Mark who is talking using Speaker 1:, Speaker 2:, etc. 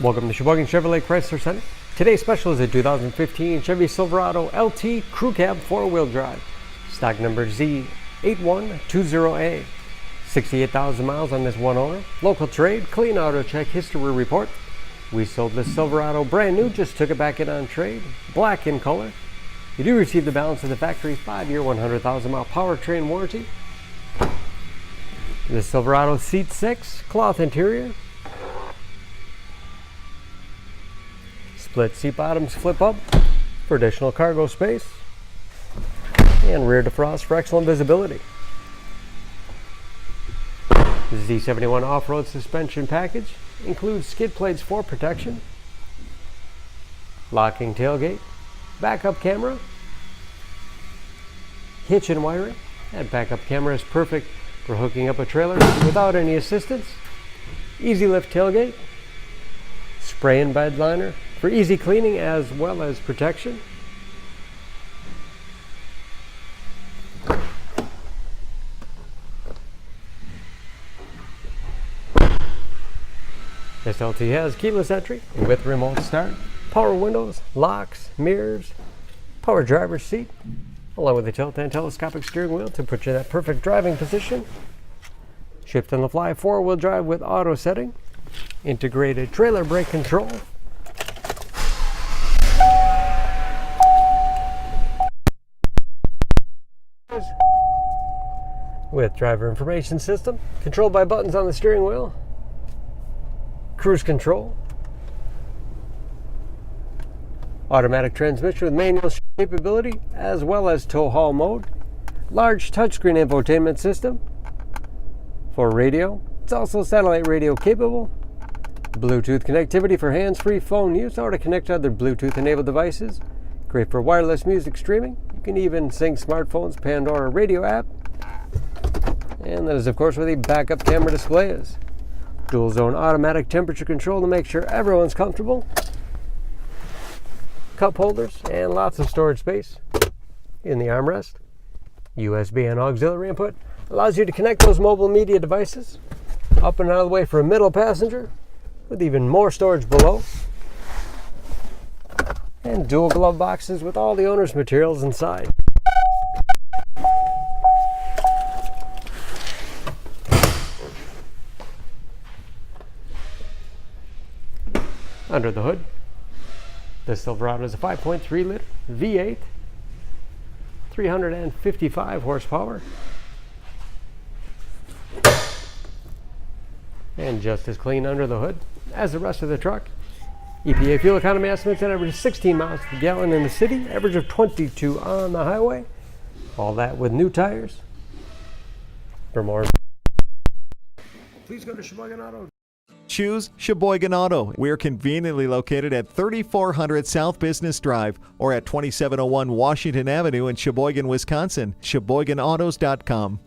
Speaker 1: Welcome to Sheboygan Chevrolet Chrysler Center. Today's special is a 2015 Chevy Silverado LT Crew Cab 4-wheel drive. Stock number Z8120A. 68,000 miles on this one owner. Local trade, clean auto check history report. We sold this Silverado brand new, just took it back in on trade. Black in color. You do receive the balance of the factory 5-year, 100,000 mile powertrain warranty. The Silverado seat 6, cloth interior. Split seat bottoms flip up for additional cargo space, and rear defrost for excellent visibility. The Z71 off-road suspension package includes skid plates for protection, locking tailgate, backup camera, hitch and wiring. That backup camera is perfect for hooking up a trailer without any assistance. Easy lift tailgate, spray and bed liner for easy cleaning as well as protection. This LT has keyless entry with remote start, power windows, locks, mirrors, power driver's seat, along with a tilt and telescopic steering wheel to put you in that perfect driving position. Shift on the fly 4-wheel drive with auto setting, integrated trailer brake control, with driver information system, controlled by buttons on the steering wheel, cruise control, automatic transmission with manual capability, as well as tow haul mode, large touchscreen infotainment system for radio. It's also satellite radio capable, Bluetooth connectivity for hands-free phone use or to connect to other Bluetooth-enabled devices. Great for wireless music streaming. You can even sync smartphones, Pandora radio app. And that is, of course, where the backup camera display is. Dual zone automatic temperature control to make sure everyone's comfortable. Cup holders and lots of storage space in the armrest. USB and auxiliary input allows you to connect those mobile media devices. Up and out of the way for a middle passenger with even more storage below. And dual glove boxes with all the owner's materials inside. Under the hood, the Silverado is a 5.3 liter V8, 355 horsepower, and just as clean under the hood as the rest of the truck. EPA fuel economy estimates that average 16 miles per gallon in the city, average of 22 on the highway. All that with new tires. For more, please go to Sheboygan Auto.
Speaker 2: Choose Sheboygan Auto. We're conveniently located at 3400 South Business Drive or at 2701 Washington Avenue in Sheboygan, Wisconsin. SheboyganAutos.com.